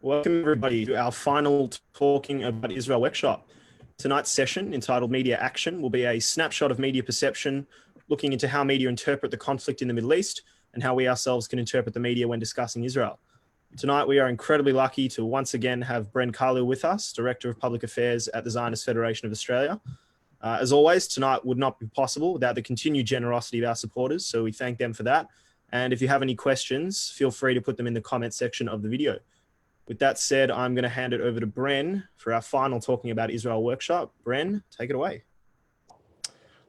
Welcome everybody to our final Talking About Israel workshop. Tonight's session, entitled Media Action, will be a snapshot of media perception, looking into how media interpret the conflict in the Middle East and how we ourselves can interpret the media when discussing Israel. Tonight, we are incredibly lucky to once again have Bren Carlill with us, Director of Public Affairs at the Zionist Federation of Australia. As always, tonight would not be possible without the continued generosity of our supporters, so we thank them for that. And if you have any questions, feel free to put them in the comment section of the video. With that said, I'm going to hand it over to Bren for our final Talking About Israel workshop. Bren, take it away.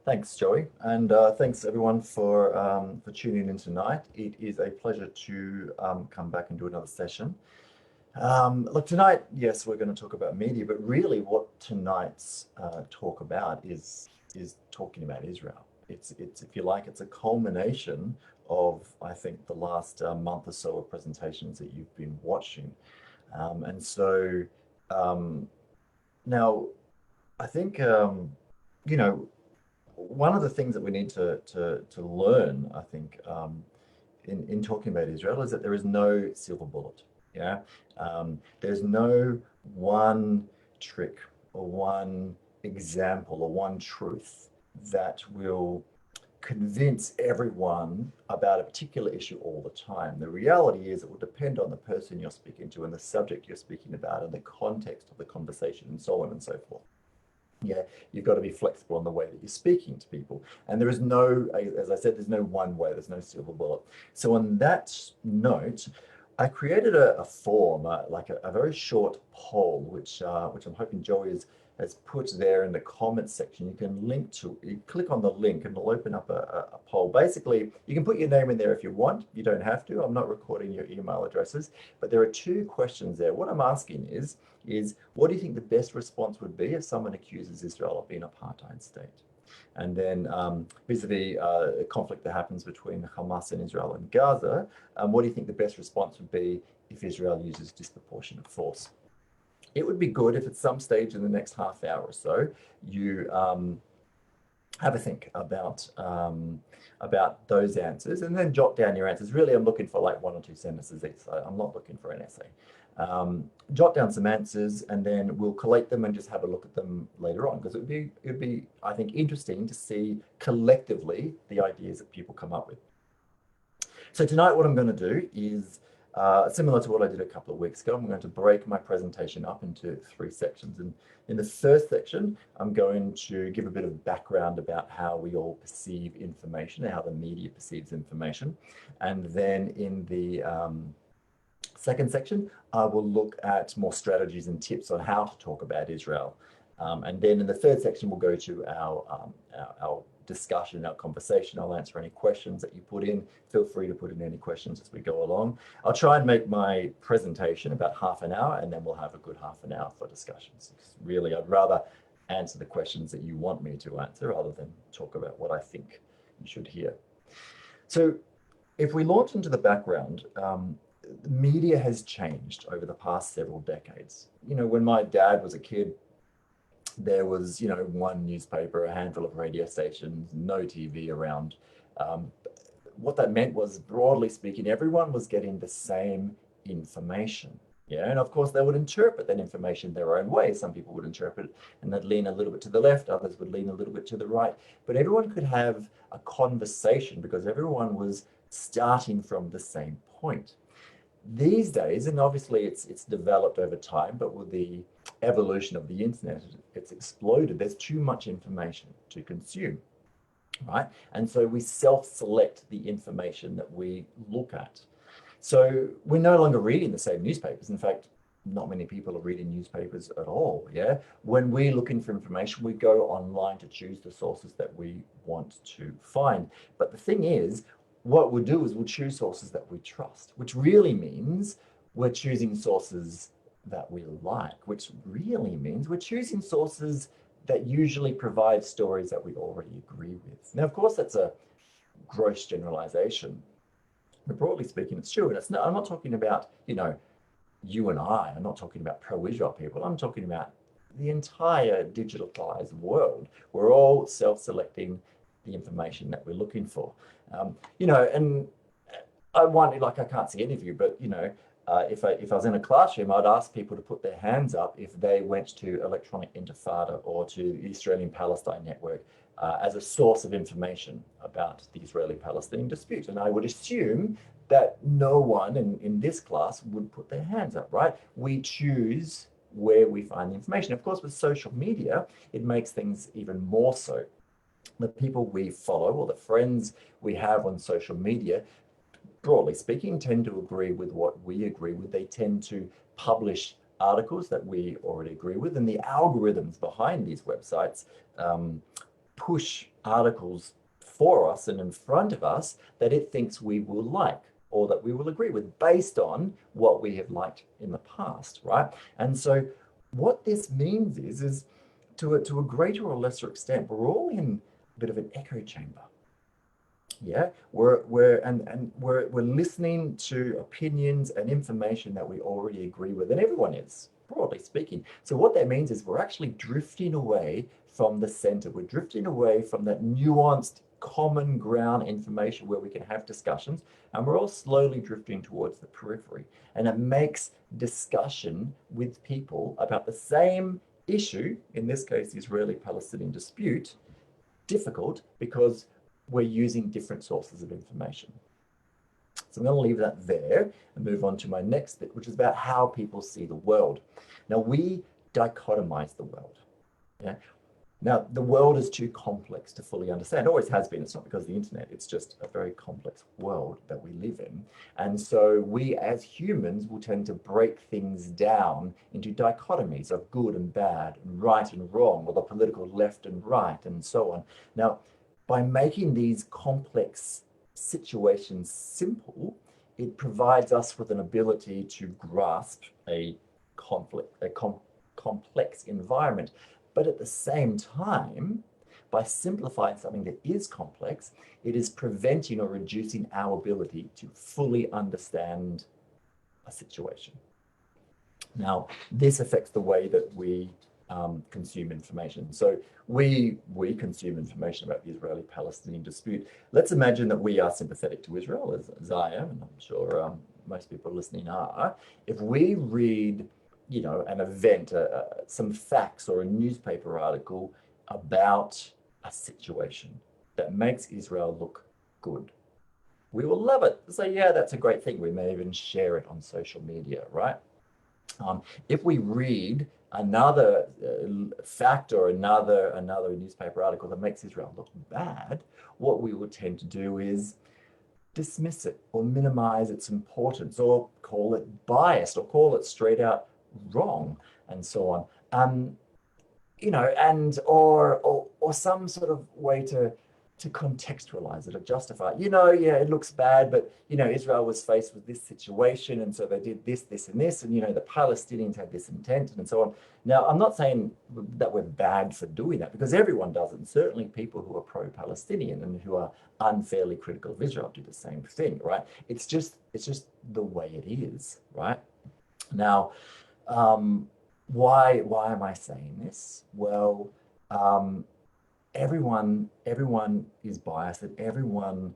Thanks, Joey, and thanks everyone for tuning in tonight. It is a pleasure to come back and do another session. Look, tonight, yes, we're going to talk about media, but really what tonight's talk about is talking about Israel. It's if you like, it's a culmination of, I think, the last month or so of presentations that you've been watching. And so now I think, you know, one of the things that we need to learn, I think, in talking about Israel is that there is no silver bullet. Yeah, there's no one trick or one example or one truth that will convince everyone about a particular issue all the time. The reality is it will depend on the person you're speaking to and the subject you're speaking about and the context of the conversation and so on and so forth. Yeah, you've got to be flexible in the way that you're speaking to people. And there is no, as I said, there's no one way, there's no silver bullet. So on that note, I created a form, like a very short poll, which I'm hoping Joey has put there in the comments section. You can link to, you click on the link and it'll open up a poll. Basically, you can put your name in there if you want. You don't have to. I'm not recording your email addresses, but there are two questions there. What I'm asking is what do you think the best response would be if someone accuses Israel of being an apartheid state? And then vis-a-vis a conflict that happens between Hamas and Israel and Gaza, what do you think the best response would be if Israel uses disproportionate force? It would be good if at some stage in the next half hour or so, you have a think about those answers and then jot down your answers. Really, I'm looking for like 1 or 2 sentences each, so I'm not looking for an essay. Jot down some answers and then we'll collate them and just have a look at them later on, because it would be, I think, interesting to see collectively the ideas that people come up with. So tonight what I'm going to do is similar to what I did a couple of weeks ago. I'm going to break my presentation up into 3 sections. And in the first section, I'm going to give a bit of background about how we all perceive information, how the media perceives information. And then in the second section, I will look at more strategies and tips on how to talk about Israel. And then in the third section, we'll go to our discussion, our conversation. I'll answer any questions that you put in. Feel free to put in any questions as we go along. I'll try and make my presentation about half an hour, and then we'll have a good half an hour for discussions. Really, I'd rather answer the questions that you want me to answer rather than talk about what I think you should hear. So if we launch into the background, media has changed over the past several decades. You know, when my dad was a kid, there was, you know, one newspaper, a handful of radio stations, no TV around. What that meant was, broadly speaking, everyone was getting the same information. Yeah, and of course they would interpret that information their own way. Some people would interpret it and they'd lean a little bit to the left, others would lean a little bit to the right. But everyone could have a conversation because everyone was starting from the same point. These days, and obviously it's developed over time, but with the evolution of the internet, it's exploded. There's too much information to consume, right? And so we self-select the information that we look at. So we're no longer reading the same newspapers. In fact, not many people are reading newspapers at all, yeah? When we're looking for information, we go online to choose the sources that we want to find. But the thing is, what we'll do is we'll choose sources that we trust, which really means we're choosing sources that we like, which really means we're choosing sources that usually provide stories that we already agree with. Now, of course, that's a gross generalization, but broadly speaking, it's true. And it's not, I'm not talking about, you know, you and I'm not talking about pro-Israel people. I'm talking about the entire digitalized world. We're all self-selecting the information that we're looking for. You know, and I can't see any of you, but, you know, If I was in a classroom, I'd ask people to put their hands up if they went to Electronic Intifada or to the Israeli-Palestine Network as a source of information about the Israeli-Palestinian dispute. And I would assume that no one in this class would put their hands up, right? We choose where we find the information. Of course, with social media, it makes things even more so. The people we follow or the friends we have on social media, broadly speaking, tend to agree with what we agree with. They tend to publish articles that we already agree with, and the algorithms behind these websites push articles for us and in front of us that it thinks we will like or that we will agree with based on what we have liked in the past, right? And so what this means is to a greater or lesser extent, we're all in a bit of an echo chamber. Yeah, we're listening to opinions and information that we already agree with, and everyone is, broadly speaking. So what that means is we're actually drifting away from the center. We're drifting away from that nuanced common ground information where we can have discussions, and we're all slowly drifting towards the periphery. And it makes discussion with people about the same issue, in this case, the Israeli-Palestinian dispute, difficult because we're using different sources of information. So I'm going to leave that there and move on to my next bit, which is about how people see the world. Now, we dichotomize the world. Yeah? Now, the world is too complex to fully understand. It always has been. It's not because of the internet. It's just a very complex world that we live in. And so we as humans will tend to break things down into dichotomies of good and bad, and right and wrong, or the political left and right, and so on. Now, by making these complex situations simple, it provides us with an ability to grasp a complex environment. But at the same time, by simplifying something that is complex, it is preventing or reducing our ability to fully understand a situation. Now, this affects the way that we consume information. So we consume information about the Israeli-Palestinian dispute. Let's imagine that we are sympathetic to Israel, as I am, and I'm sure most people listening are. If we read, an event, some facts or a newspaper article about a situation that makes Israel look good, we will love it. Say, yeah, that's a great thing. We may even share it on social media, right? If we read another fact or another newspaper article that makes Israel look bad, what we would tend to do is dismiss it or minimize its importance or call it biased or call it straight out wrong and so on. And or some sort of way to contextualize it or justify it. Yeah, it looks bad, but Israel was faced with this situation, and so they did this, this, and this, and the Palestinians had this intent, and so on. Now, I'm not saying that we're bad for doing that, because everyone does it, and certainly people who are pro-Palestinian and who are unfairly critical of Israel do the same thing, right? It's just the way it is, right? Now, why am I saying this? Well, everyone is biased, and everyone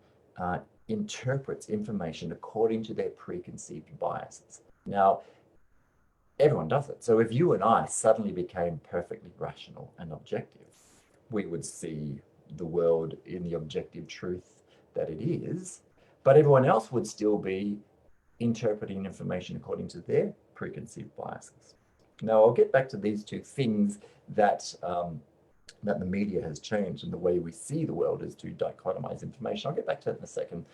interprets information according to their preconceived biases. Now, everyone does it. So if you and I suddenly became perfectly rational and objective, we would see the world in the objective truth that it is, but everyone else would still be interpreting information according to their preconceived biases. Now, I'll get back to these two things that the media has changed, and the way we see the world is to dichotomize information. I'll get back to that in a second.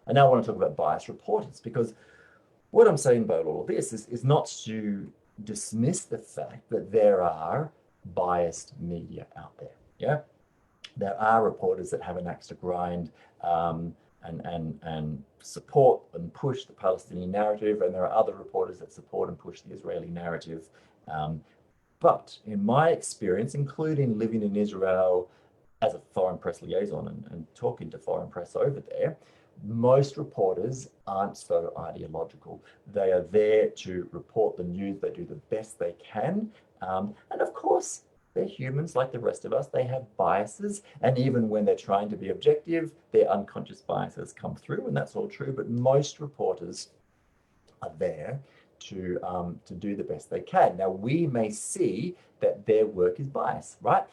I now want to talk about biased reporters, because what I'm saying about all of this is not to dismiss the fact that there are biased media out there. Yeah, there are reporters that have an axe to grind and support and push the Palestinian narrative, and there are other reporters that support and push the Israeli narrative. But in my experience, including living in Israel as a foreign press liaison and talking to foreign press over there, most reporters aren't so ideological. They are there to report the news. They do the best they can. And of course, they're humans like the rest of us. They have biases. And even when they're trying to be objective, their unconscious biases come through, and that's all true. But most reporters are there to do the best they can. Now, we may see that their work is biased, right?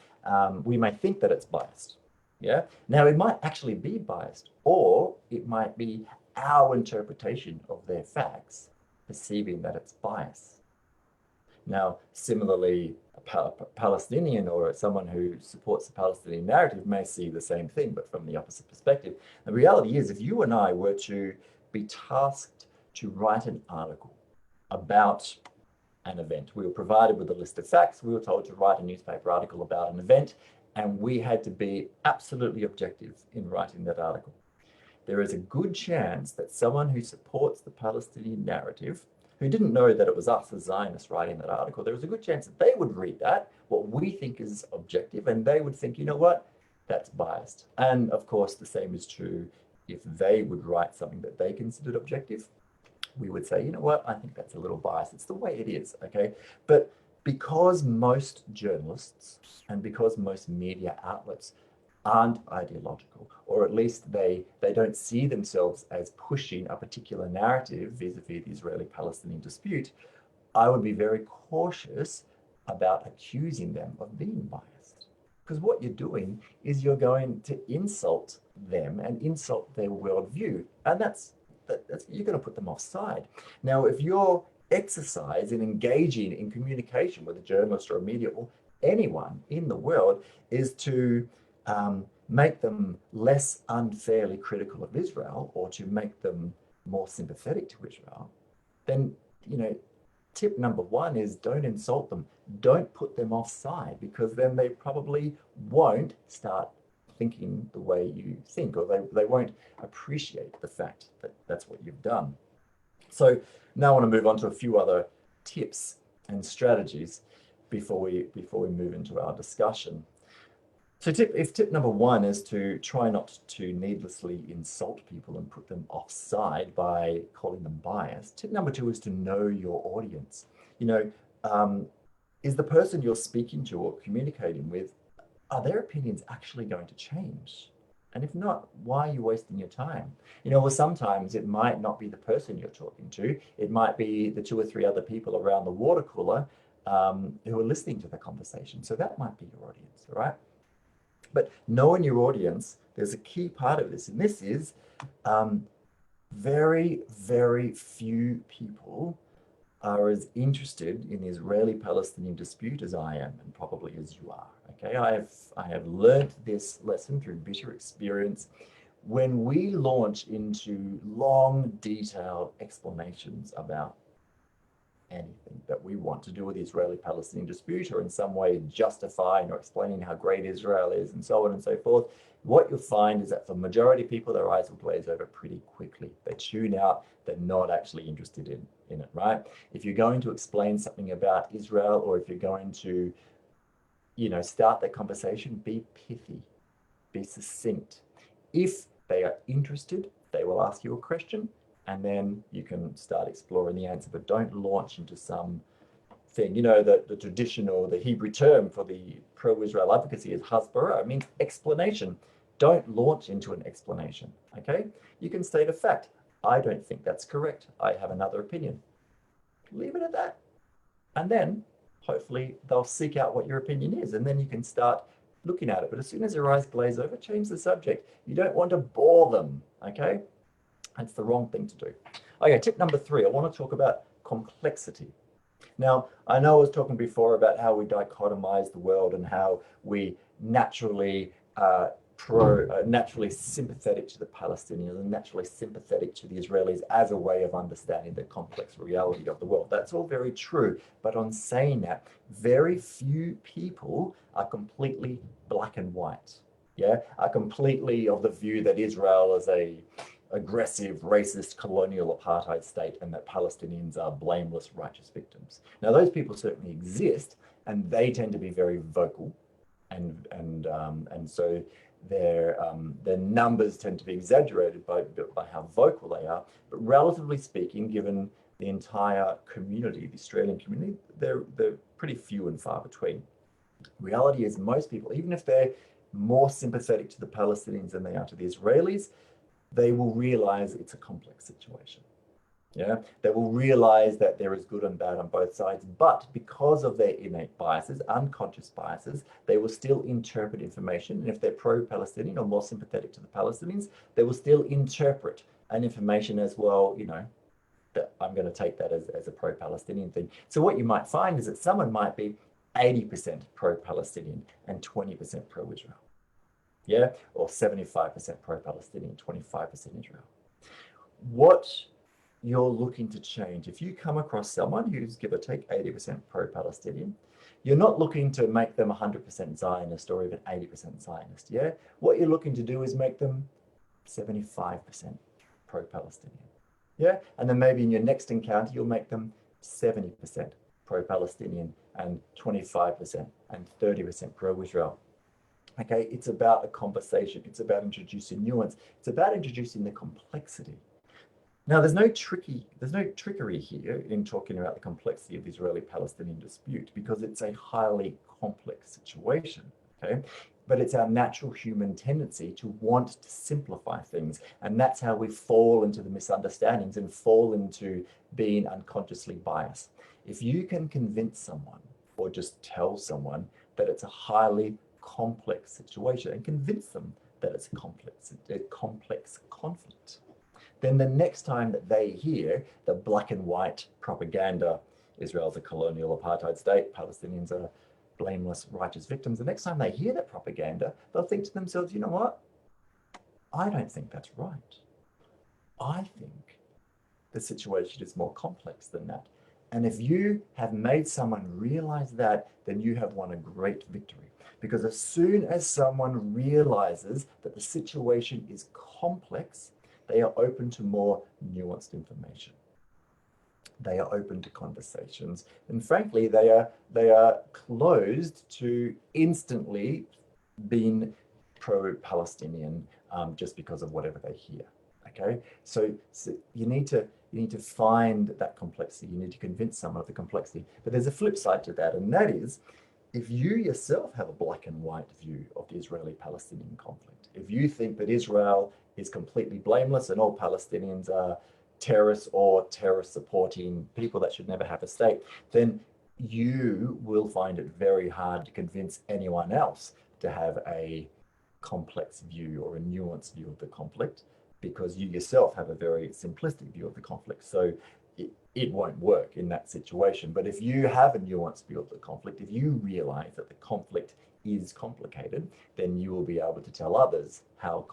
We may think that it's biased. Yeah. Now, it might actually be biased, or it might be our interpretation of their facts, perceiving that it's biased. Now, similarly, a Palestinian or someone who supports the Palestinian narrative may see the same thing, but from the opposite perspective. The reality is, if you and I were to be tasked to write an article about an event, we were provided with a list of facts, we were told to write a newspaper article about an event, and we had to be absolutely objective in writing that article. There is a good chance that someone who supports the Palestinian narrative, who didn't know that it was us as Zionists writing that article, there is a good chance that they would read that, what we think is objective, and they would think, you know what, that's biased. And of course, the same is true if they would write something that they considered objective. We would say, you know what, I think that's a little biased. It's the way it is, okay? But because most journalists and because most media outlets aren't ideological, or at least they don't see themselves as pushing a particular narrative vis-a-vis the Israeli-Palestinian dispute, I would be very cautious about accusing them of being biased. Because what you're doing is you're going to insult them and insult their worldview. And that's you're going to put them offside. Now, if your exercise in engaging in communication with a journalist or a media or anyone in the world is to make them less unfairly critical of Israel or to make them more sympathetic to Israel, then, you know, tip number one is don't insult them. Don't put them offside, because then they probably won't start thinking the way you think, or they won't appreciate the fact that that's what you've done. So now I want to move on to a few other tips and strategies before we move into our discussion. So tip number one is to try not to needlessly insult people and put them offside by calling them biased. Tip number two is to know your audience. You know, is the person you're speaking to or communicating with, are their opinions actually going to change? And if not, why are you wasting your time? You know, well, sometimes it might not be the person you're talking to. It might be the two or three other people around the water cooler who are listening to the conversation. So that might be your audience, all right? But knowing your audience, there's a key part of this, and this is very, very few people are as interested in the Israeli-Palestinian dispute as I am, and probably as you are. Okay, I have learned this lesson through bitter experience. When we launch into long, detailed explanations about anything that we want to do with the Israeli-Palestinian dispute, or in some way justifying or explaining how great Israel is and so on and so forth, what you'll find is that for the majority of people, their eyes will glaze over pretty quickly. They tune out. They're not actually interested in it, right? If you're going to explain something about Israel, or if you're going to, you know, start that conversation, be pithy, be succinct. If they are interested, they will ask you a question, and then you can start exploring the answer. But don't launch into some thing. You know, the traditional, the Hebrew term for the pro-Israel advocacy is hasbara. It means explanation. Don't launch into an explanation, okay? You can state a fact. I don't think that's correct. I have another opinion. Leave it at that. And then hopefully they'll seek out what your opinion is, and then you can start looking at it. But as soon as your eyes glaze over, change the subject. You don't want to bore them, okay? That's the wrong thing to do. Okay, tip number three, I want to talk about complexity. Now, I know I was talking before about how we dichotomize the world and how we naturally naturally sympathetic to the Palestinians and naturally sympathetic to the Israelis as a way of understanding the complex reality of the world. That's all very true. But on saying that, very few people are completely black and white. Yeah, are completely of the view that Israel is a aggressive, racist, colonial apartheid state, and that Palestinians are blameless, righteous victims. Now, those people certainly exist, and they tend to be very vocal, and so their numbers tend to be exaggerated by how vocal they are. But relatively speaking, given the entire community, the Australian community, they're pretty few and far between. Reality is most people, even if they're more sympathetic to the Palestinians than they are to the Israelis, they will realize it's a complex situation. Yeah, they will realize that there is good and bad on both sides, but because of their innate biases, unconscious biases, they will still interpret information. And if they're pro-Palestinian or more sympathetic to the Palestinians, they will still interpret an information as, well, that I'm going to take that as a pro-Palestinian thing. So what you might find is that someone might be 80% pro-Palestinian and 20% pro-Israel. Yeah, or 75% pro-Palestinian, 25% Israel. What you're looking to change, if you come across someone who's give or take 80% pro-Palestinian, you're not looking to make them 100% Zionist or even 80% Zionist. Yeah, what you're looking to do is make them 75% pro-Palestinian. Yeah, and then maybe in your next encounter you'll make them 70% pro-Palestinian and 25% and 30% pro-Israel. Okay, it's about a conversation. It's about introducing nuance. It's about introducing the complexity. Now, there's no trickery here in talking about the complexity of the Israeli-Palestinian dispute, because it's a highly complex situation, okay? But it's our natural human tendency to want to simplify things. And that's how we fall into the misunderstandings and fall into being unconsciously biased. If you can convince someone or just tell someone that it's a highly complex situation and convince them that it's a complex conflict, then the next time that they hear the black and white propaganda, Israel's a colonial apartheid state, Palestinians are blameless, righteous victims, the next time they hear that propaganda, they'll think to themselves, you know what? I don't think that's right. I think the situation is more complex than that. And if you have made someone realize that, then you have won a great victory. Because as soon as someone realizes that the situation is complex, they are open to more nuanced information. They are open to conversations, and frankly, they are closed to instantly being pro-Palestinian just because of whatever they hear. Okay, so you need to find that complexity. You need to convince someone of the complexity. But there's a flip side to that, and that is, if you yourself have a black and white view of the Israeli-Palestinian conflict, if you think that Israel is completely blameless and all Palestinians are terrorists or terrorist supporting people that should never have a state, then you will find it very hard to convince anyone else to have a complex view or a nuanced view of the conflict, because you yourself have a very simplistic view of the conflict. So it won't work in that situation. But if you have a nuanced view of the conflict, if you realize that the conflict is complicated, then you will be able to tell others how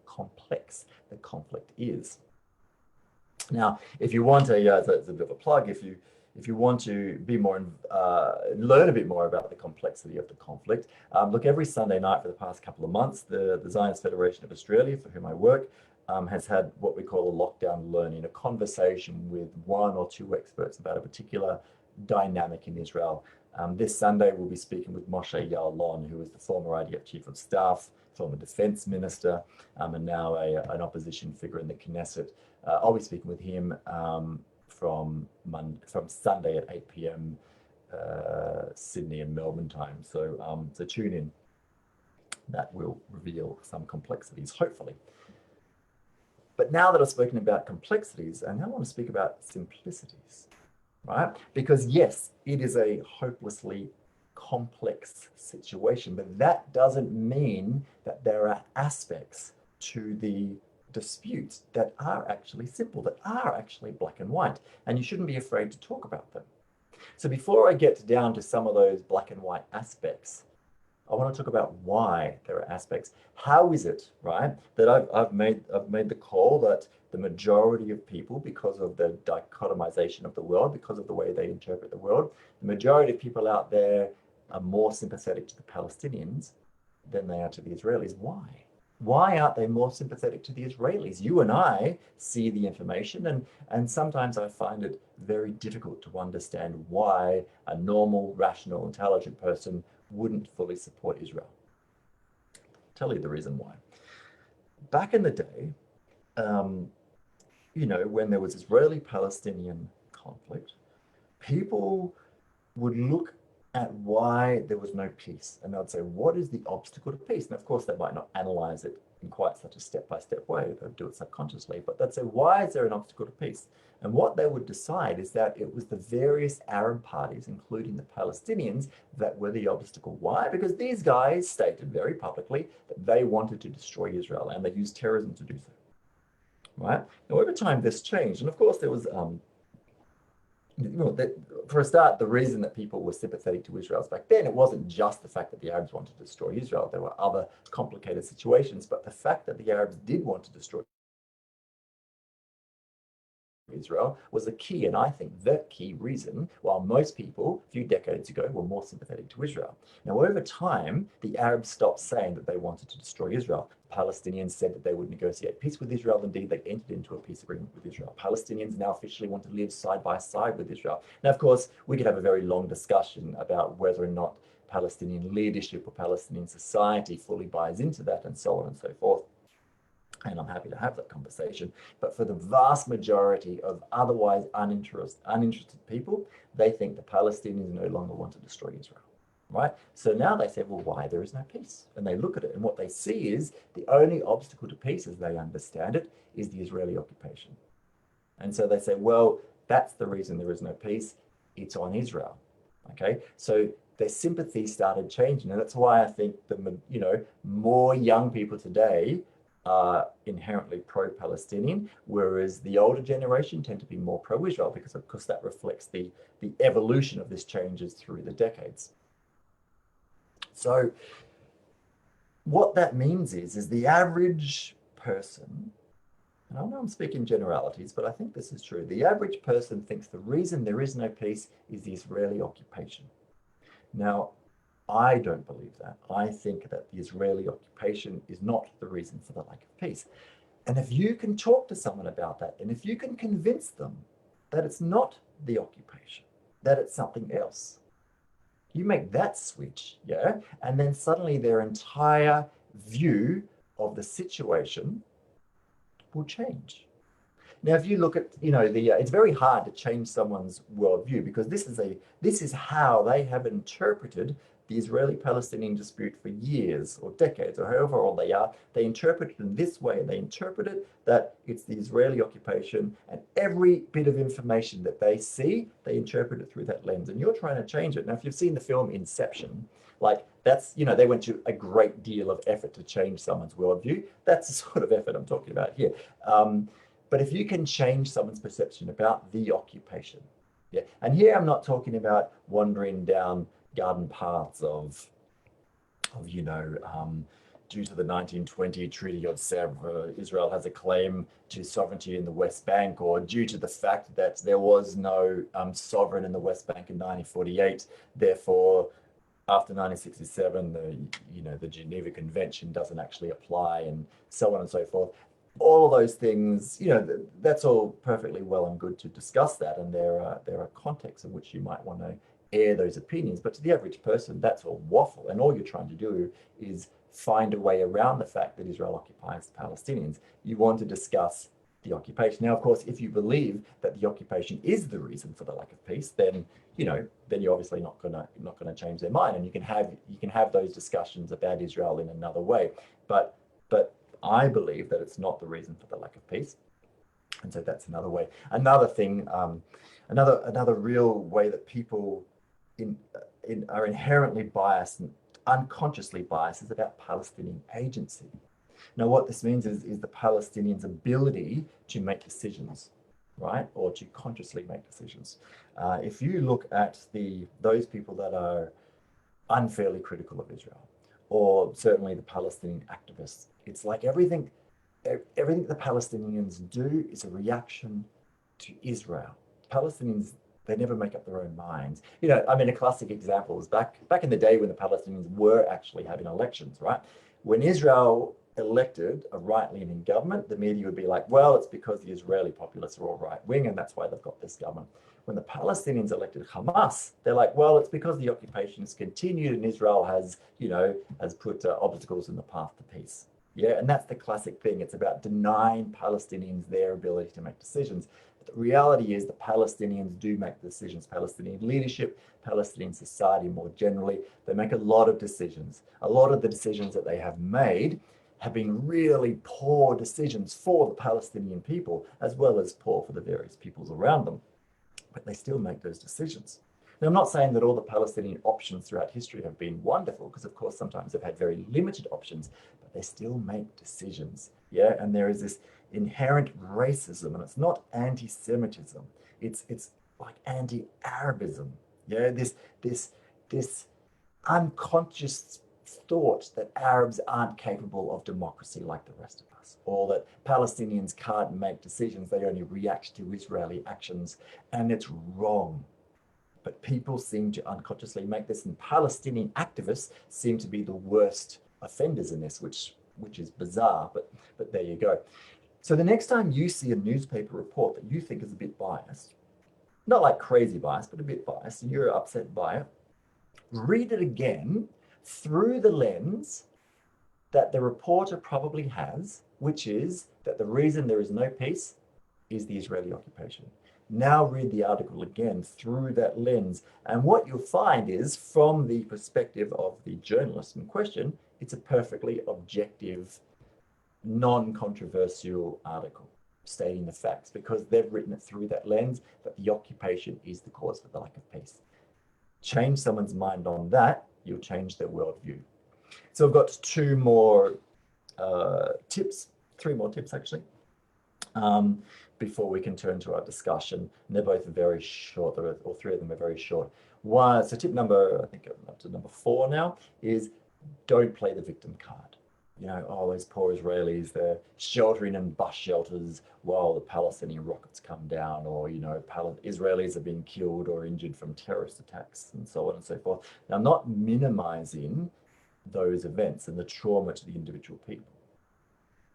complex the conflict is. Now, if you want it's a bit of a plug, if you want to be more, learn a bit more about the complexity of the conflict, look, every Sunday night for the past couple of months, the Zionist Federation of Australia, for whom I work, has had what we call a lockdown learning, a conversation with one or two experts about a particular dynamic in Israel. This Sunday, we'll be speaking with Moshe Ya'alon, who is the former IDF Chief of Staff, former Defense Minister, and now an opposition figure in the Knesset. I'll be speaking with him from Sunday at 8 p.m. Sydney and Melbourne time. So tune in. That will reveal some complexities, hopefully. But now that I've spoken about complexities, I now want to speak about simplicities, right? Because yes, it is a hopelessly complex situation, but that doesn't mean that there are aspects to the disputes that are actually simple, that are actually black and white, and you shouldn't be afraid to talk about them. So before I get down to some of those black and white aspects, I want to talk about why there are aspects. How is it, right, that I've made the call that the majority of people, because of the dichotomization of the world, because of the way they interpret the world, the majority of people out there are more sympathetic to the Palestinians than they are to the Israelis. Why? Why aren't they more sympathetic to the Israelis? You and I see the information, and sometimes I find it very difficult to understand why a normal, rational, intelligent person wouldn't fully support Israel. I'll tell you the reason why. Back in the day, when there was Israeli-Palestinian conflict, people would look at why there was no peace, and they'd say, what is the obstacle to peace? And of course, they might not analyze it in quite such a step-by-step way. They'd do it subconsciously, but they'd say, why is there an obstacle to peace? And what they would decide is that it was the various Arab parties, including the Palestinians, that were the obstacle. Why? Because these guys stated very publicly that they wanted to destroy Israel, and they used terrorism to do so. Right? Now, over time, this changed. And of course, there was, for a start, the reason that people were sympathetic to Israel back then, it wasn't just the fact that the Arabs wanted to destroy Israel. There were other complicated situations, but the fact that the Arabs did want to destroy Israel was a key, and I think the key reason while most people a few decades ago were more sympathetic to Israel. Now, over time, the Arabs stopped saying that they wanted to destroy Israel. Palestinians said that they would negotiate peace with Israel. Indeed, they entered into a peace agreement with Israel. Palestinians now officially want to live side by side with Israel. Now, of course, we could have a very long discussion about whether or not Palestinian leadership or Palestinian society fully buys into that, and so on and so forth. And I'm happy to have that conversation. But for the vast majority of otherwise uninterested people, they think the Palestinians no longer want to destroy Israel, right? So now they say, well, why there is no peace? And they look at it, and what they see is the only obstacle to peace, as they understand it, is the Israeli occupation. And so they say, well, that's the reason there is no peace. It's on Israel, okay? So their sympathy started changing, and that's why I think more young people today are inherently pro-Palestinian, whereas the older generation tend to be more pro-Israel, because of course that reflects the evolution of this changes through the decades. So what that means is the average person, and I know I'm speaking generalities, but I think this is true. The average person thinks the reason there is no peace is the Israeli occupation. Now, I don't believe that. I think that the Israeli occupation is not the reason for the lack of peace. And if you can talk to someone about that, and if you can convince them that it's not the occupation, that it's something else, you make that switch, yeah? And then suddenly their entire view of the situation will change. Now, if you look at, it's very hard to change someone's worldview, because this is how they have interpreted the Israeli-Palestinian dispute for years or decades, or however old they are. They interpret it in this way. They interpret it that it's the Israeli occupation, and every bit of information that they see, they interpret it through that lens. And you're trying to change it. Now, if you've seen the film Inception, like that's, they went to a great deal of effort to change someone's worldview. That's the sort of effort I'm talking about here. But if you can change someone's perception about the occupation, yeah, and here I'm not talking about wandering down garden paths of due to the 1920 Treaty of Sèvres, Israel has a claim to sovereignty in the West Bank, or due to the fact that there was no sovereign in the West Bank in 1948, therefore, after 1967, the Geneva Convention doesn't actually apply, and so on and so forth. All of those things, that's all perfectly well and good to discuss that, and there are contexts in which you might want to air those opinions. But to the average person, that's all waffle, and all you're trying to do is find a way around the fact that Israel occupies the Palestinians. You want to discuss the occupation. Now, of course, if you believe that the occupation is the reason for the lack of peace, then you're obviously not gonna change their mind, and you can have those discussions about Israel in another way. But I believe that it's not the reason for the lack of peace, and so that's another way. Another thing, another real way that people are inherently biased and unconsciously biased is about Palestinian agency. Now, what this means is the Palestinians' ability to make decisions, right, or to consciously make decisions. If you look at those people that are unfairly critical of Israel, or certainly the Palestinian activists, it's like everything the Palestinians do is a reaction to Israel. Palestinians, they never make up their own minds. A classic example is back in the day when the Palestinians were actually having elections, right? When Israel elected a right-leaning government, the media would be like, well, it's because the Israeli populace are all right-wing, and that's why they've got this government. When the Palestinians elected Hamas, they're like, well, it's because the occupation has continued and Israel has put obstacles in the path to peace. Yeah, and that's the classic thing. It's about denying Palestinians their ability to make decisions. But the reality is the Palestinians do make decisions. Palestinian leadership, Palestinian society more generally, they make a lot of decisions. A lot of the decisions that they have made have been really poor decisions for the Palestinian people, as well as poor for the various peoples around them. But they still make those decisions. Now, I'm not saying that all the Palestinian options throughout history have been wonderful, because of course sometimes they've had very limited options, but they still make decisions. Yeah, and there is this inherent racism, and it's not anti-Semitism. It's like anti-Arabism. Yeah, this unconscious thought that Arabs aren't capable of democracy like the rest of us, or that Palestinians can't make decisions, they only react to Israeli actions, and it's wrong. But people seem to unconsciously make this, and Palestinian activists seem to be the worst offenders in this, which is bizarre, but there you go. So the next time you see a newspaper report that you think is a bit biased, not like crazy biased, but a bit biased, and you're upset by it, read it again through the lens that the reporter probably has, which is that the reason there is no peace is the Israeli occupation. Now read the article again through that lens. And what you'll find is, from the perspective of the journalist in question, it's a perfectly objective, non-controversial article stating the facts, because they've written it through that lens that the occupation is the cause for the lack of peace. Change someone's mind on that, you'll change their worldview. So I've got three more tips actually, before we can turn to our discussion. And they're both very short, or three of them are very short. So tip number, I think I'm up to number 4 now, is don't play the victim card. You know, oh, those poor Israelis, they're sheltering in bus shelters while the Palestinian rockets come down, or, you know, Israelis are being killed or injured from terrorist attacks, and so on and so forth. Now, I'm not minimizing those events and the trauma to the individual people.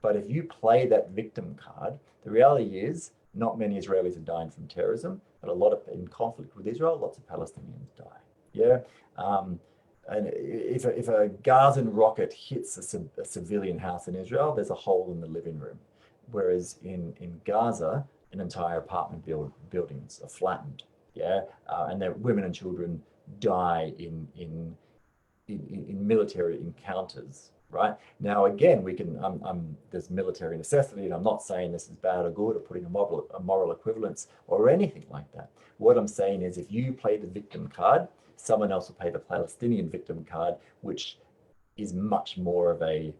But if you play that victim card, the reality is not many Israelis are dying from terrorism, but in conflict with Israel, lots of Palestinians die. Yeah. And if a Gazan rocket hits a civilian house in Israel, there's a hole in the living room. Whereas in Gaza, an entire apartment buildings are flattened. Yeah. And their women and children die in military encounters. Right now, again, there's military necessity, and I'm not saying this is bad or good or putting a moral equivalence or anything like that. What I'm saying is, if you play the victim card, someone else will play the Palestinian victim card, which is much more of a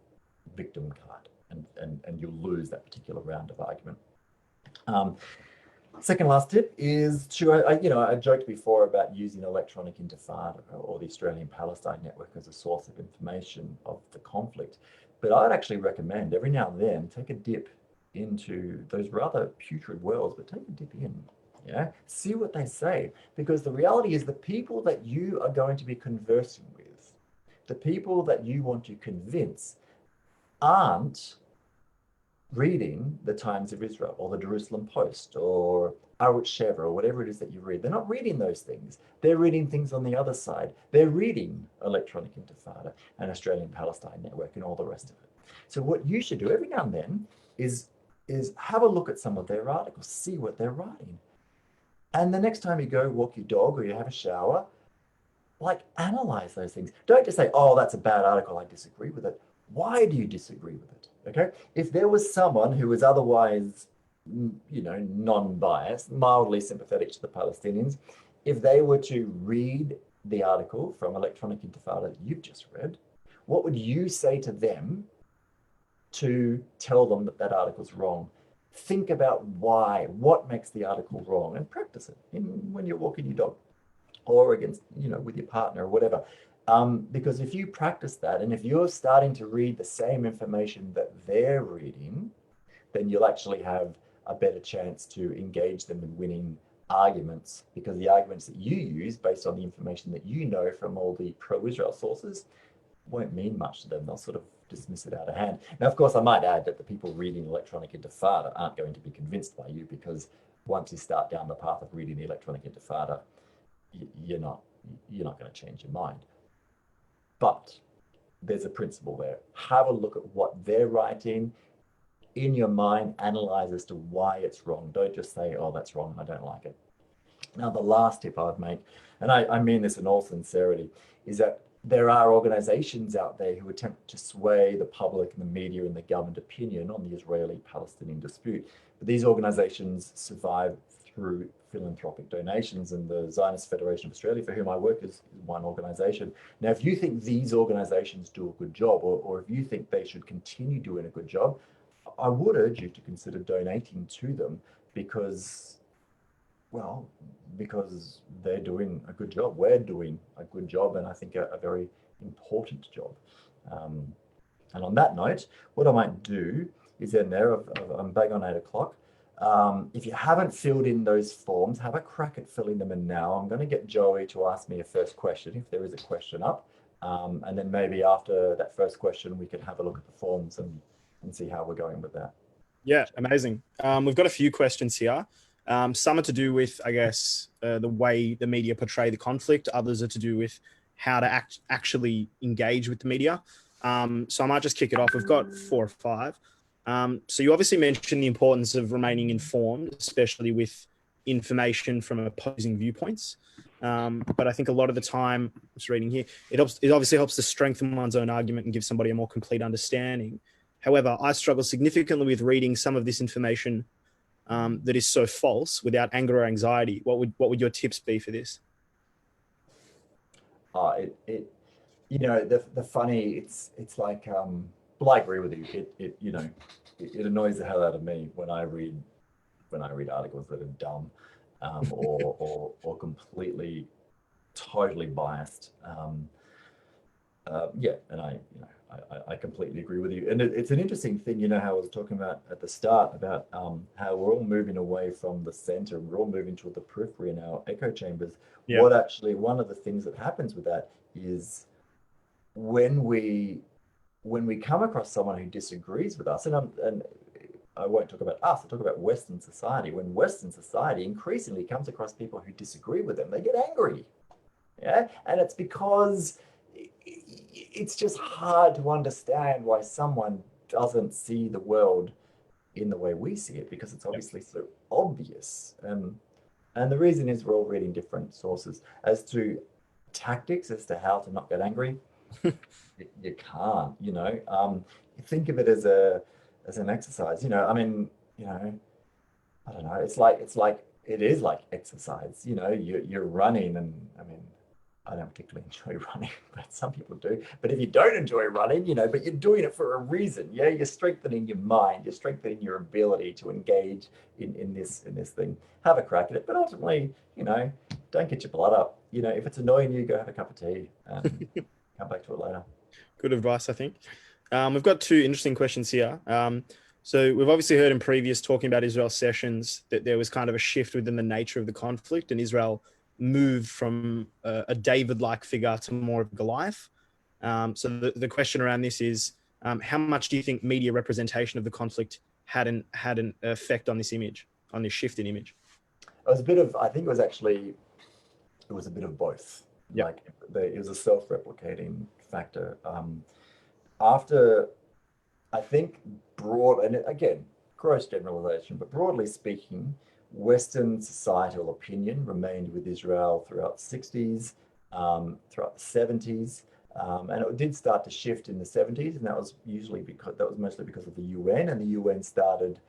victim card, and you'll lose that particular round of argument. Second last tip is I joked before about using Electronic Intifada or the Australian Palestine Network as a source of information of the conflict. But I'd actually recommend every now and then take a dip into those rather putrid wells, but take a dip in, yeah, see what they say. Because the reality is the people that you are going to be conversing with, the people that you want to convince, aren't reading the Times of Israel or the Jerusalem Post or Arutz Sheva or whatever it is that you read. They're not reading those things. They're reading things on the other side. They're reading Electronic Intifada and Australian Palestine Network and all the rest of it. So what you should do every now and then is have a look at some of their articles, see what they're writing. And the next time you go walk your dog or you have a shower, like, analyze those things. Don't just say, oh, that's a bad article, I disagree with it. Why do you disagree with it? Okay, if there was someone who was otherwise, non-biased, mildly sympathetic to the Palestinians, if they were to read the article from Electronic Intifada that you've just read, what would you say to them to tell them that article's wrong? Think about why, what makes the article wrong, and practice it when you're walking your dog or against, with your partner or whatever. Because if you practice that, and if you're starting to read the same information that they're reading, then you'll actually have a better chance to engage them in winning arguments, because the arguments that you use based on the information that you know from all the pro-Israel sources won't mean much to them. They'll sort of dismiss it out of hand. Now, of course, I might add that the people reading Electronic Intifada aren't going to be convinced by you, because once you start down the path of reading the Electronic Intifada, you're not going to change your mind. But there's a principle there. Have a look at what they're writing. In your mind, analyze as to why it's wrong. Don't just say, oh, that's wrong, I don't like it. Now, the last tip I'd make, and I mean this in all sincerity, is that there are organizations out there who attempt to sway the public and the media and the government opinion on the Israeli-Palestinian dispute. But these organizations survive through philanthropic donations, and the Zionist Federation of Australia, for whom I work, is one organization. Now, if you think these organizations do a good job, or if you think they should continue doing a good job, I would urge you to consider donating to them, because, well, because they're doing a good job. We're doing a good job, and I think a very important job. And on that note, what I might do is end there. I'm bang on 8 o'clock. If you haven't filled in those forms, have a crack at filling them in now. I'm going to get Joey to ask me a first question, if there is a question up. And then maybe after that first question, we can have a look at the forms and see how we're going with that. Yeah, amazing. We've got a few questions here. Some are to do with, I guess, the way the media portray the conflict. Others are to do with how to actually engage with the media. So I might just kick it off. We've got 4 or 5. So you obviously mentioned the importance of remaining informed, especially with information from opposing viewpoints. But I think a lot of the time, just reading here, it obviously helps to strengthen one's own argument and give somebody a more complete understanding. However, I struggle significantly with reading some of this information that is so false without anger or anxiety. What would your tips be for this? The funny, it's like, well, I agree with you. It annoys the hell out of me when I read articles that are dumb, or completely, totally biased. And I completely agree with you. And it's an interesting thing, how I was talking about at the start about how we're all moving away from the center, we're all moving toward the periphery in our echo chambers. Yeah. One of the things that happens with that is when we come across someone who disagrees with us, and I won't talk about us, I'll talk about Western society. When Western society increasingly comes across people who disagree with them, they get angry. Yeah, and it's because it's just hard to understand why someone doesn't see the world in the way we see it, because it's obviously so obvious. And the reason is we're all reading different sources. As to tactics as to how to not get angry, you can't, think of it as an exercise, I don't know, it is like exercise, you're running, and I don't particularly enjoy running, but some people do. But if you don't enjoy running, but you're doing it for a reason, you're strengthening your mind, you're strengthening your ability to engage in this thing. Have a crack at it, but ultimately, don't get your blood up. If it's annoying you, go have a cup of tea and come back to it later. Good advice, I think. We've got 2 interesting questions here. So we've obviously heard in previous talking about Israel sessions that there was kind of a shift within the nature of the conflict, and Israel moved from a David-like figure to more of Goliath. So the question around this is, how much do you think media representation of the conflict had an effect on this image, on this shift in image? It was a bit of, I think it was a bit of both. Yeah. It was a self-replicating factor. After, I think, and again, gross generalization, but broadly speaking, Western societal opinion remained with Israel throughout the 60s, throughout the 70s, and it did start to shift in the 70s, and that was mostly because of the UN, and the UN started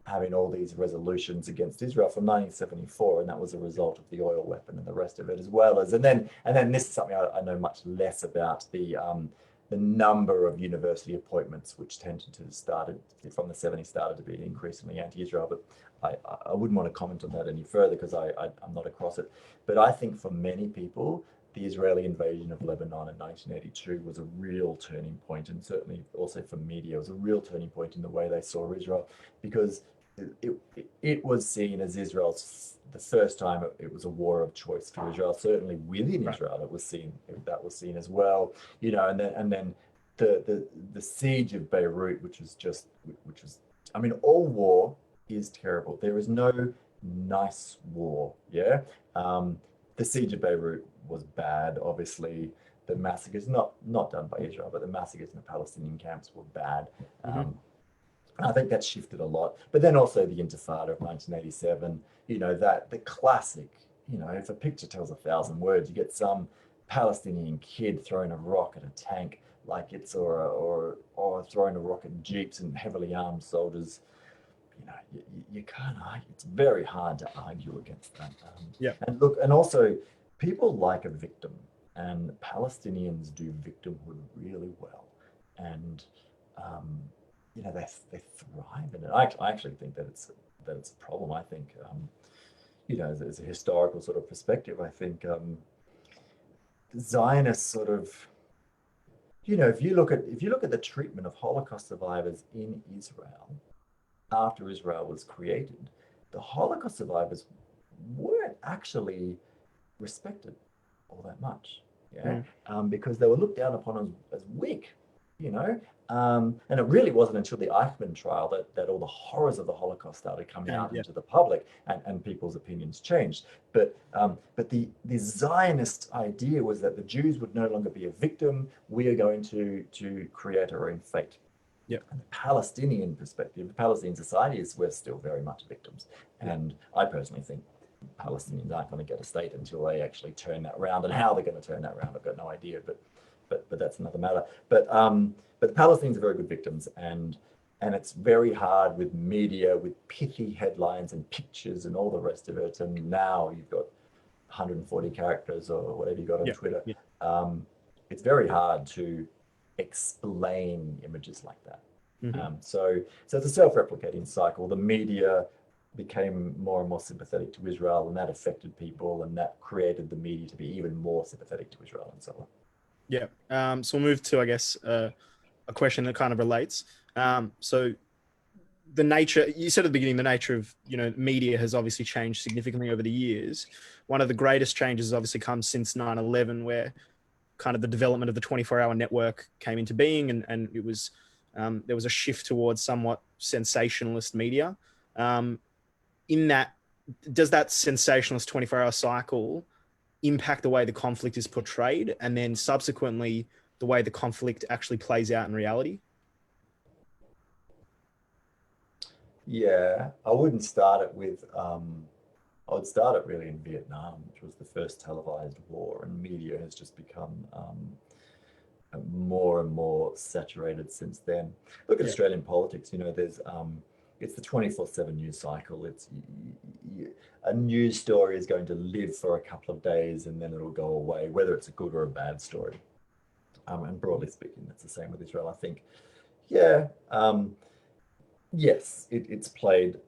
having all these resolutions against Israel from 1974, and that was a result of the oil weapon and the rest of it, as well as, and then this is something I know much less about, the number of university appointments, which tended to started from the 70s, started to be increasingly anti-Israel, but I wouldn't want to comment on that any further because I'm not across it. But I think for many people, the Israeli invasion of Lebanon in 1982 was a real turning point, and certainly also for media, it was a real turning point in the way they saw Israel, because it was seen as the first time it was a war of choice for Israel. Certainly within Israel, that was seen as well, and then the siege of Beirut, which was all war is terrible. There is no nice war. Yeah. The siege of Beirut was bad. Obviously, the massacres, not done by Israel, but the massacres in the Palestinian camps were bad. I think that shifted a lot. But then also the Intifada of 1987, that the classic, if a picture tells 1,000 words, you get some Palestinian kid throwing a rock at a tank like it's or throwing a rock at jeeps and heavily armed soldiers. You can't argue. It's very hard to argue against that. Yeah. And look, and also people like a victim, and Palestinians do victimhood really well, and they thrive in it. I actually think that it's a problem. I think as a historical sort of perspective, I think Zionists sort of if you look at the treatment of Holocaust survivors in Israel after Israel was created, the Holocaust survivors weren't actually respected all that much, because they were looked down upon as weak, and it really wasn't until the Eichmann trial that all the horrors of the Holocaust started coming out into the public, and people's opinions changed. But the Zionist idea was that the Jews would no longer be a victim. We are going to create our own fate. Yep. And the Palestinian perspective, the Palestinian society is we're still very much victims. And I personally think Palestinians aren't going to get a state until they actually turn that around. And how they're going to turn that around, I've got no idea. But that's another matter. But the Palestinians are very good victims, and it's very hard with media, with pithy headlines and pictures and all the rest of it. And now you've got 140 characters or whatever you got on Twitter. Yeah. It's very hard to explain images like that. So it's a self-replicating cycle. The media became more and more sympathetic to Israel, and that affected people, and that created the media to be even more sympathetic to Israel, and so on. Yeah. So we'll move to, I guess, a question that kind of relates. So the nature, you said at the beginning, the nature of, media has obviously changed significantly over the years. One of the greatest changes has obviously come since 9/11, where kind of the development of the 24-hour network came into being, and it was there was a shift towards somewhat sensationalist media. In that, does that sensationalist 24-hour cycle impact the way the conflict is portrayed, and then subsequently the way the conflict actually plays out in reality? Yeah, I wouldn't start it with I would start it really in Vietnam, which was the first televised war, and media has just become more and more saturated since then. Look at Australian politics. There's it's the 24/7 news cycle. It's a news story is going to live for a couple of days and then it'll go away, whether it's a good or a bad story. And broadly speaking, that's the same with Israel, I think. Yeah, yes, it's played,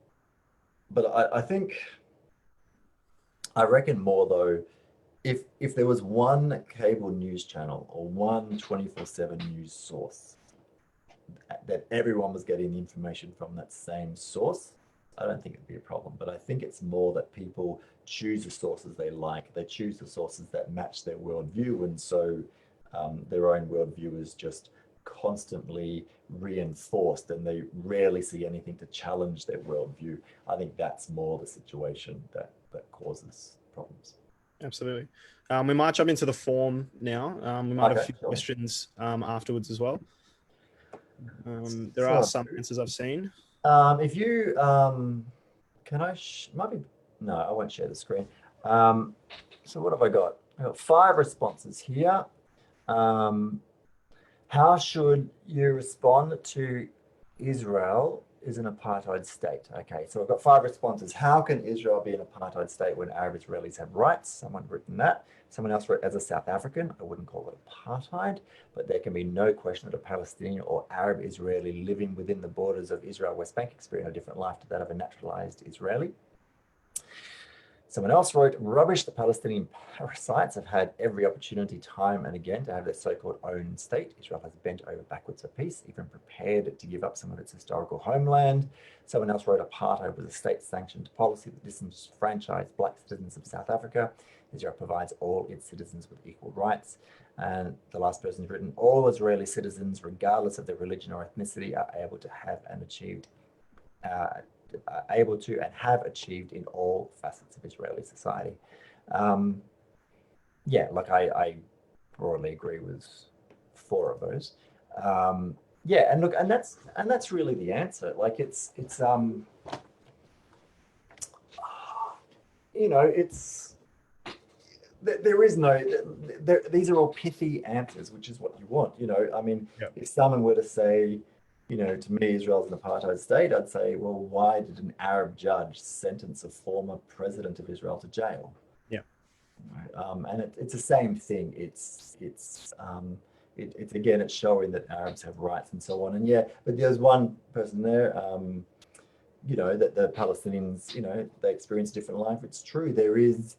but I reckon more though, if there was one cable news channel or one 24/7 news source that everyone was getting information from that same source, I don't think it'd be a problem. But I think it's more that people choose the sources they like. They choose the sources that match their worldview, and so their own worldview is just constantly reinforced, and they rarely see anything to challenge their worldview. I think that's more the situation that causes problems. Absolutely. We might jump into the form now. We might have a few questions afterwards as well. There are some answers I've seen. If you can no, I won't share the screen. So what have I got? I've got 5 responses here. How should you respond to Israel is an apartheid state? Okay, so I've got 5 responses. How can Israel be an apartheid state when Arab Israelis have rights? Someone written that. Someone else wrote, as a South African, I wouldn't call it apartheid, but there can be no question that a Palestinian or Arab Israeli living within the borders of Israel West Bank experience a different life to that of a naturalized Israeli. Someone else wrote, rubbish, the Palestinian parasites have had every opportunity time and again to have their so-called own state. Israel has bent over backwards for peace, even prepared to give up some of its historical homeland. Someone else wrote, apartheid was a state-sanctioned policy that disenfranchised black citizens of South Africa. Israel provides all its citizens with equal rights. And the last person's written, all Israeli citizens, regardless of their religion or ethnicity, are able to have and achieved have achieved in all facets of Israeli society. Yeah, like I broadly agree with 4 of those. Yeah, and look, and that's really the answer. Like it's there is no, these are all pithy answers, which is what you want. I mean, Yep. if someone were to say, to me, Israel's an apartheid state, I'd say, well, why did an Arab judge sentence a former president of Israel to jail? Yeah. And it's the same thing. It's again, it's showing that Arabs have rights and so on. And yeah, but there's one person there, that the Palestinians, they experience different life. It's true. There is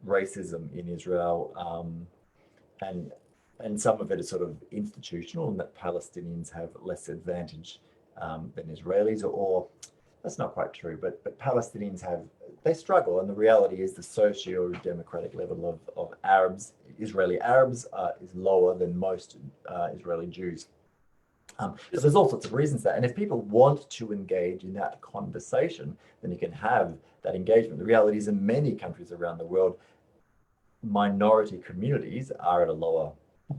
racism in Israel, and some of it is sort of institutional, and that Palestinians have less advantage than Israelis, or that's not quite true, but Palestinians they struggle, and the reality is the socio-democratic level of Israeli Arabs is lower than most Israeli Jews. But there's all sorts of reasons that, and if people want to engage in that conversation, then you can have that engagement. The reality is in many countries around the world, minority communities are at a lower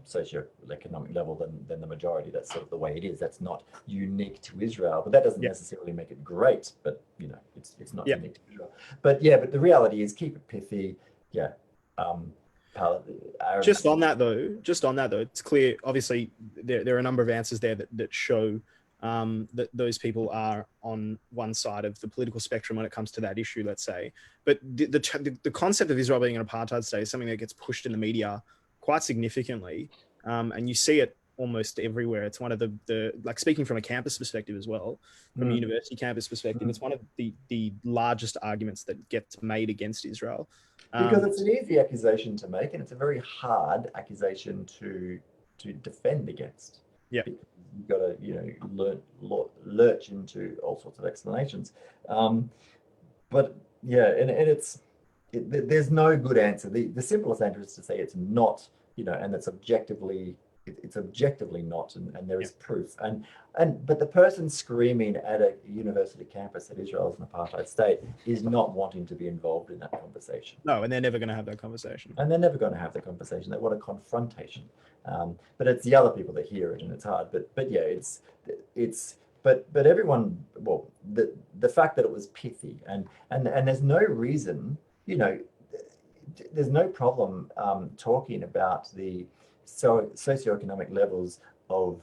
socioeconomic level than the majority. That's sort of the way it is. That's not unique to Israel, but that doesn't necessarily make it great. But it's not unique to Israel. But the reality is, keep it pithy. Just on that though, it's clear. Obviously, there are a number of answers there that show that those people are on one side of the political spectrum when it comes to that issue, let's say. But the concept of Israel being an apartheid state is something that gets pushed in the media quite significantly, and you see it almost everywhere. It's one of the like, speaking from a campus perspective as well, from a university campus perspective, it's one of the largest arguments that gets made against Israel. Because it's an easy accusation to make, and it's a very hard accusation to defend against. Yeah, you've got to lurch into all sorts of explanations. But there's no good answer. The simplest answer is to say it's not, and it's objectively not, and there is proof. But the person screaming at a university campus that Israel is an apartheid state is not wanting to be involved in that conversation. No, and they're never going to have that conversation. They want a confrontation. But it's the other people that hear it, and it's hard. But everyone, well, the fact that it was pithy, and there's no reason, there's no problem talking about the socioeconomic levels of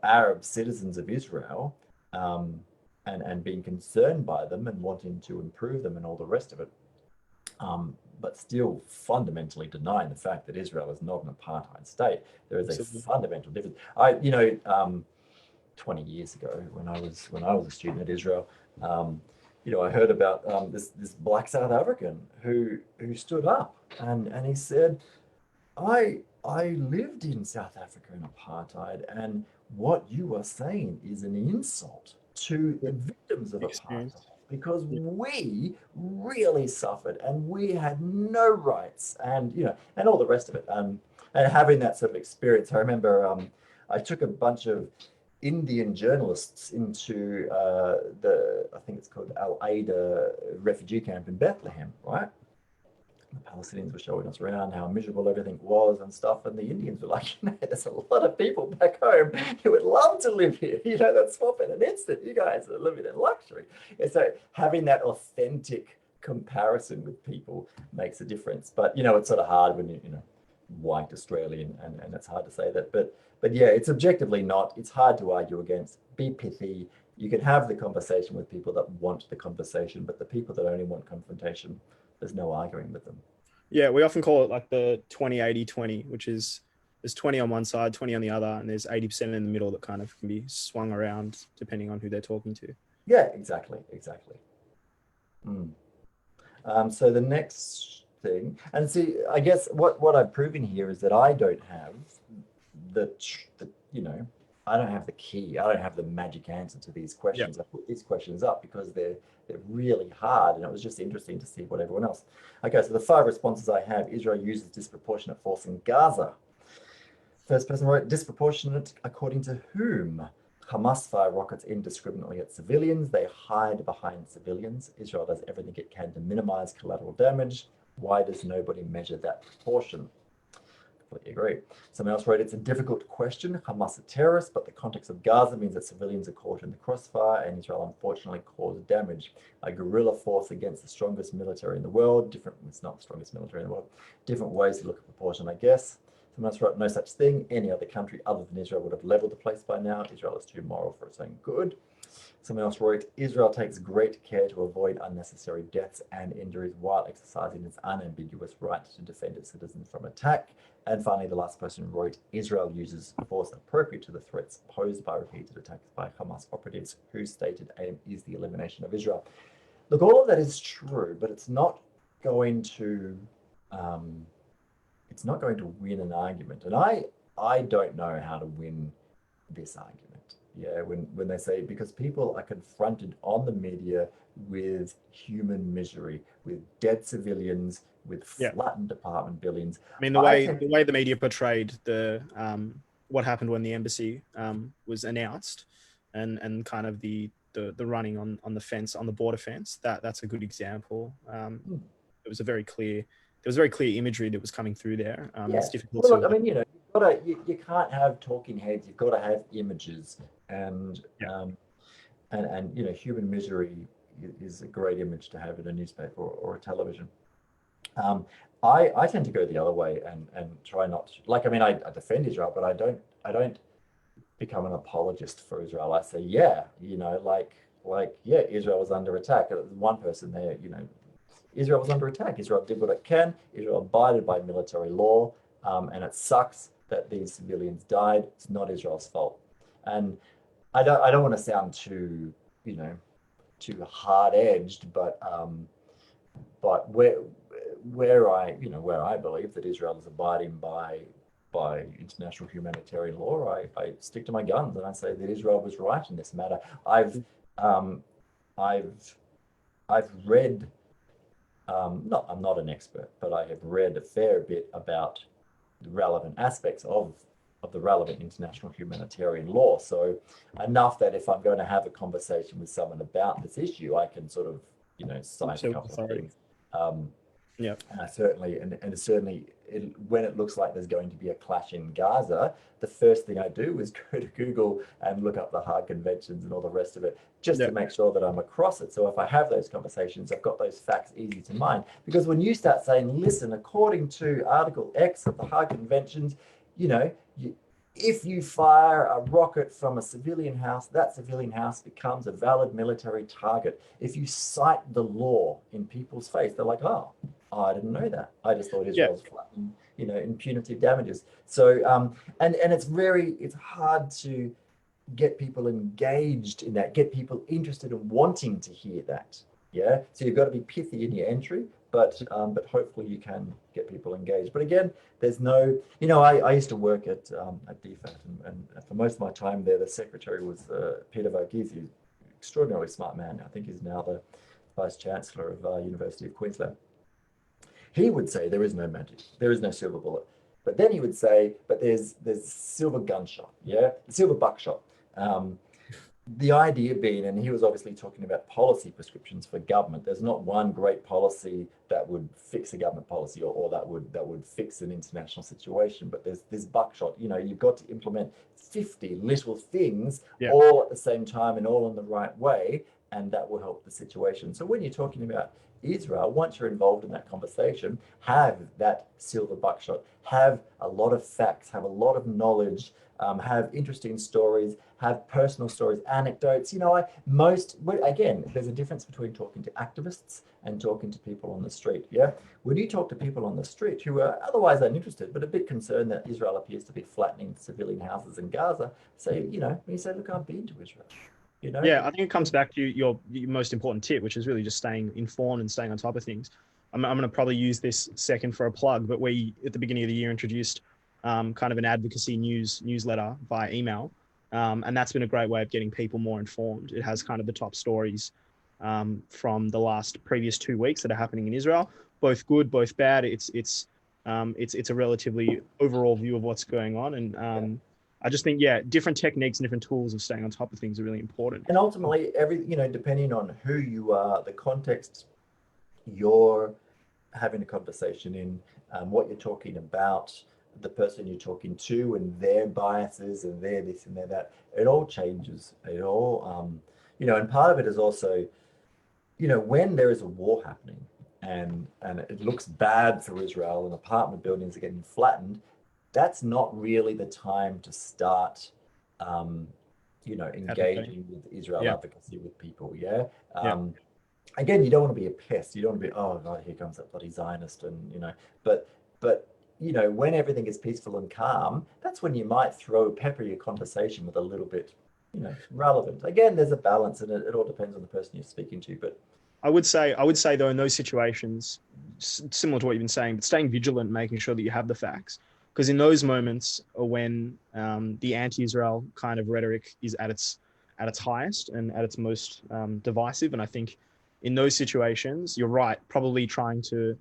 Arab citizens of Israel, and being concerned by them and wanting to improve them and all the rest of it, but still fundamentally denying the fact that Israel is not an apartheid state. There is a fundamental difference. 20 years ago, when I was a student at Israel, I heard about this black South African who stood up and he said, I lived in South Africa in apartheid, and what you are saying is an insult to the victims of apartheid, because we really suffered and we had no rights, and and all the rest of it. And having that sort of experience, I remember I took a bunch of Indian journalists into I think it's called Al Aida refugee camp in Bethlehem, right? The Palestinians were showing us around how miserable everything was and stuff, and the Indians were like, there's a lot of people back home who would love to live here. That's swap in an instant. You guys are living in luxury. And so having that authentic comparison with people makes a difference. But it's sort of hard when you white Australian, and it's hard to say that. But it's objectively not. It's hard to argue against. Be pithy. You can have the conversation with people that want the conversation, but the people that only want confrontation, there's no arguing with them. Yeah, we often call it like the 20-80-20, which is there's 20 on one side, 20 on the other, and there's 80% in the middle that kind of can be swung around depending on who they're talking to. Yeah, exactly. So the next thing, and see, I guess what I've proven here is that I don't have I don't have the key. I don't have the magic answer to these questions. I put these questions up because they're really hard, and it was just interesting to see what everyone else. Okay, so the 5 responses I have: Israel uses disproportionate force in Gaza. First person wrote, disproportionate according to whom? Hamas fire rockets indiscriminately at civilians. They hide behind civilians. Israel does everything it can to minimize collateral damage. Why does nobody measure that proportion? Completely agree. Someone else wrote, it's a difficult question. Hamas are terrorists, but the context of Gaza means that civilians are caught in the crossfire, and Israel unfortunately caused damage. A guerrilla force against the strongest military in the world. It's not the strongest military in the world. Different ways to look at proportion, I guess. Someone else wrote, no such thing. Any other country other than Israel would have leveled the place by now. Israel is too moral for its own good. Someone else wrote, Israel takes great care to avoid unnecessary deaths and injuries while exercising its unambiguous right to defend its citizens from attack. And finally, the last person wrote, Israel uses force appropriate to the threats posed by repeated attacks by Hamas operatives whose stated aim is the elimination of Israel. Look, all of that is true, but it's not going to win an argument. And I don't know how to win this argument. Yeah, when they say, because people are confronted on the media with human misery, with dead civilians, with flattened apartment buildings. I mean, the way the media portrayed the what happened when the embassy was announced, and kind of the running on the fence, on the border fence, that's a good example. It was very clear imagery that was coming through there. It's difficult to. Look, I mean, you can't have talking heads. You've got to have images, and human misery is a great image to have in a newspaper or a television. I tend to go the other way and try not to, I defend Israel, but I don't become an apologist for Israel. I say, Israel was under attack. One person there, Israel was under attack. Israel did what it can. Israel abided by military law, and it sucks that these civilians died. It's not Israel's fault. And I don't want to sound too hard-edged, but where I believe that Israel is abiding by international humanitarian law, I stick to my guns and I say that Israel was right in this matter. I've read, I'm not an expert, but I have read a fair bit about the relevant aspects of the relevant international humanitarian law. So enough that if I'm going to have a conversation with someone about this issue, I can sort of, cite a couple of things. And certainly when it looks like there's going to be a clash in Gaza, the first thing I do is go to Google and look up the Hague Conventions and all the rest of it, just to make sure that I'm across it. So if I have those conversations, I've got those facts easy to mind. Because when you start saying, listen, according to Article X of the Hague Conventions, if you fire a rocket from a civilian house, that civilian house becomes a valid military target. If you cite the law in people's face, they're like, oh, I didn't know that. I just thought Israel was flattening, in punitive damages. So, and it's hard to get people engaged in that, get people interested in wanting to hear that. Yeah. So you've got to be pithy in your entry, but hopefully you can get people engaged. But again, there's no, I used to work at DFAT, and for most of my time there, the secretary was Peter Verghese, who's an extraordinarily smart man. I think he's now the Vice Chancellor of University of Queensland. He would say there is no magic, there is no silver bullet. But then he would say, but there's silver gunshot, silver buckshot. The idea being, and he was obviously talking about policy prescriptions for government. There's not one great policy that would fix a government policy or that would fix an international situation. But there's this buckshot. You've got to implement 50 little things all at the same time and all in the right way, and that will help the situation. So when you're talking about Israel, once you're involved in that conversation, have that silver buckshot, have a lot of facts, have a lot of knowledge, have interesting stories, have personal stories, anecdotes. Again, there's a difference between talking to activists and talking to people on the street. Yeah, when you talk to people on the street who are otherwise uninterested but a bit concerned that Israel appears to be flattening civilian houses in Gaza, when you say, look, I've been to Israel. I think it comes back to your most important tip, which is really just staying informed and staying on top of things. I'm going to probably use this second for a plug, but we at the beginning of the year introduced kind of an advocacy newsletter via email, and that's been a great way of getting people more informed. It has kind of the top stories from the previous 2 weeks that are happening in Israel, both good, both bad. It's a relatively overall view of what's going on, and I just think, different techniques and different tools of staying on top of things are really important. And ultimately, depending on who you are, the context you're having a conversation in, what you're talking about, the person you're talking to and their biases and their this and their that. It all changes. It all, and part of it is also, when there is a war happening and it looks bad for Israel and apartment buildings are getting flattened, that's not really the time to start, engaging with Israel advocacy with people. Yeah. Again, you don't want to be a pest. You don't want to be, oh God, here comes that bloody Zionist, but when everything is peaceful and calm, that's when you might pepper your conversation with a little bit, relevant. Again, there's a balance, and it all depends on the person you're speaking to. But I would say though, in those situations, similar to what you've been saying, but staying vigilant, making sure that you have the facts, because in those moments are when the anti-Israel kind of rhetoric is at its highest and at its most divisive. And I think in those situations, you're right, probably trying to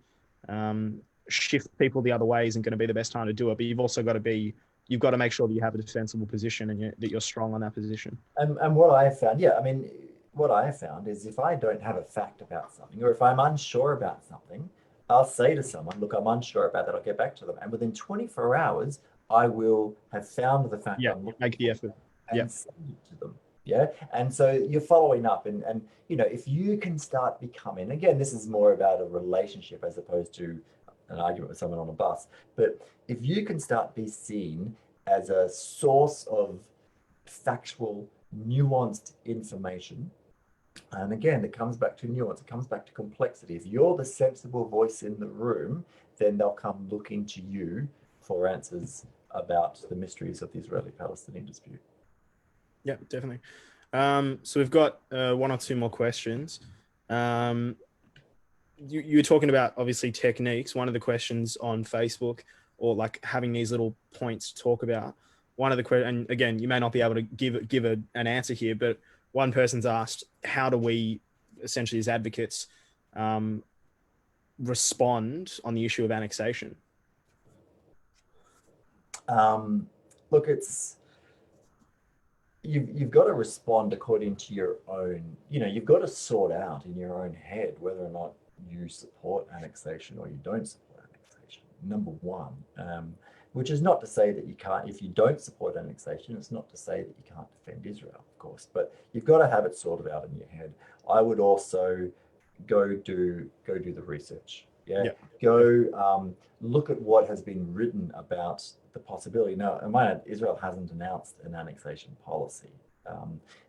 shift people the other way isn't going to be the best time to do it. But you've also got to make sure that you have a defensible position and that you're strong on that position. And what I have found, what I have found is if I don't have a fact about something, or if I'm unsure about something, I'll say to someone, look, I'm unsure about that. I'll get back to them. And within 24 hours, I will have found the fact I'm looking make the effort. And send it to them. Yeah. And so you're following up and if you can start becoming, again, this is more about a relationship as opposed to an argument with someone on a bus, but if you can start be seen as a source of factual, nuanced information, and again, it comes back to nuance, it comes back to complexity. If you're the sensible voice in the room, then they'll come looking to you for answers about the mysteries of the Israeli-Palestinian dispute. Yeah, definitely. So we've got one or two more questions. You were talking about, obviously, techniques. One of the questions on Facebook, or like having these little points to talk about. One of the questions, and again, you may not be able to give an answer here, but one person's asked, how do we, essentially as advocates, respond on the issue of annexation? Look, you've got to respond according to your own, you've got to sort out in your own head whether or not you support annexation or you don't support annexation, number one. Which is not to say that you can't, if you don't support annexation, it's not to say that you can't defend Israel, of course, but you've got to have it sorted out in your head. I would also go do the research. Go look at what has been written about the possibility. Now, Israel hasn't announced an annexation policy.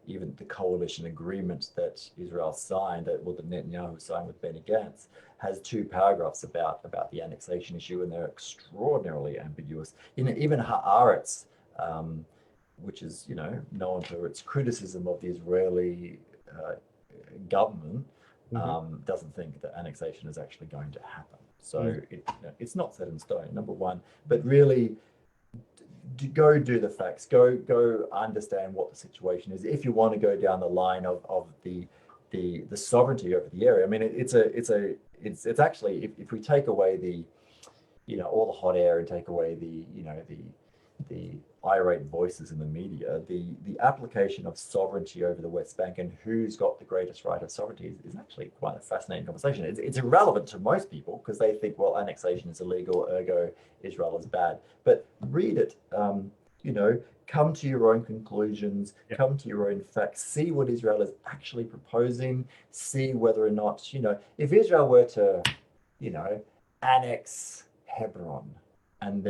Even the coalition agreement that Israel signed, that Netanyahu signed with Benny Gantz, has 2 paragraphs about the annexation issue, and they're extraordinarily ambiguous. Even Haaretz, which is known for its criticism of the Israeli government, doesn't think that annexation is actually going to happen. So it's not set in stone, number one. But really, go do the facts. Go understand what the situation is. If you want to go down the line of the sovereignty over the area, I mean, it's actually, if we take away the all the hot air and take away the irate voices in the media, the application of sovereignty over the West Bank and who's got the greatest right of sovereignty is actually quite a fascinating conversation. It's irrelevant to most people because they think, well, annexation is illegal, ergo Israel is bad. But read it, come to your own conclusions, come to your own facts, see what Israel is actually proposing, see whether or not, if Israel were to, annex Hebron and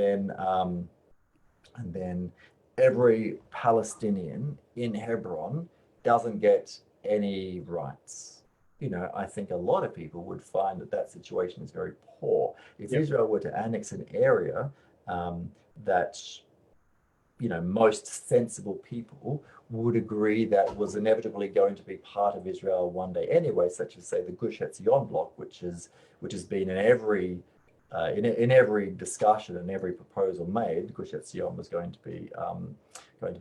then every Palestinian in Hebron doesn't get any rights. I think a lot of people would find that situation is very poor. If Israel were to annex an area that, most sensible people would agree that was inevitably going to be part of Israel one day anyway, such as, say, the Gush Etzion bloc, which has been in every discussion and every proposal made, Gush Etzion was going to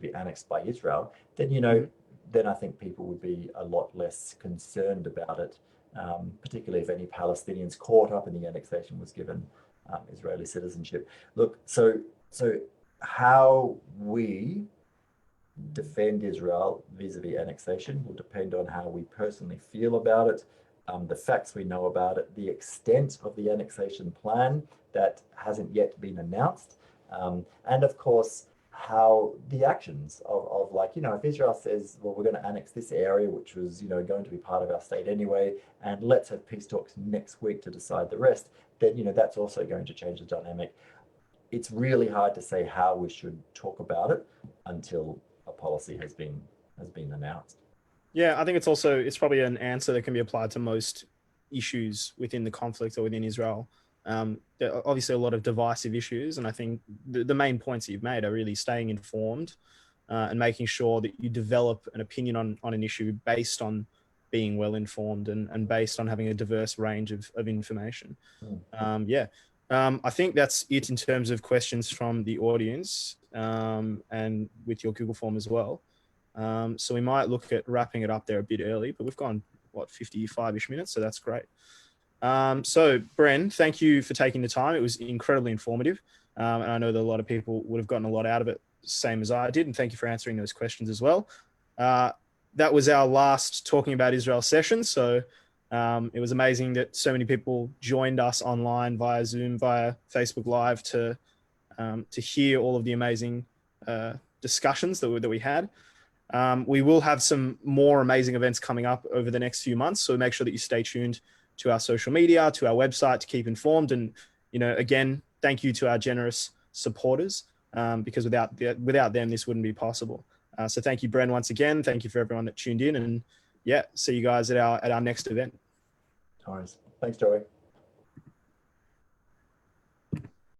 be annexed by Israel, then then I think people would be a lot less concerned about it, particularly if any Palestinians caught up in the annexation was given Israeli citizenship. Look, so how we defend Israel vis-a-vis annexation will depend on how we personally feel about it, the facts we know about it, the extent of the annexation plan that hasn't yet been announced, And of course, how the actions of like, if Israel says, well, we're going to annex this area, which was, going to be part of our state anyway, and let's have peace talks next week to decide the rest, then, that's also going to change the dynamic. It's really hard to say how we should talk about it until a policy has been announced. Yeah, I think it's probably an answer that can be applied to most issues within the conflict or within Israel. There are obviously a lot of divisive issues, and I think the main points that you've made are really staying informed and making sure that you develop an opinion on an issue based on being well informed and based on having a diverse range of information. I think that's it in terms of questions from the audience and with your Google form as well. So we might look at wrapping it up there a bit early, but we've gone, 55-ish minutes, so that's great. So Bren, thank you for taking the time. It was incredibly informative. And I know that a lot of people would have gotten a lot out of it, same as I did. And thank you for answering those questions as well. That was our last Talking About Israel session. So it was amazing that so many people joined us online via Zoom, via Facebook Live to hear all of the amazing discussions that we had. We will have some more amazing events coming up over the next few months. So make sure that you stay tuned to our social media, to our website to keep informed. And, again, thank you to our generous supporters because without them, this wouldn't be possible. So thank you, Bren, once again. Thank you for everyone that tuned in, and see you guys at our next event. All right. Thanks, Joey.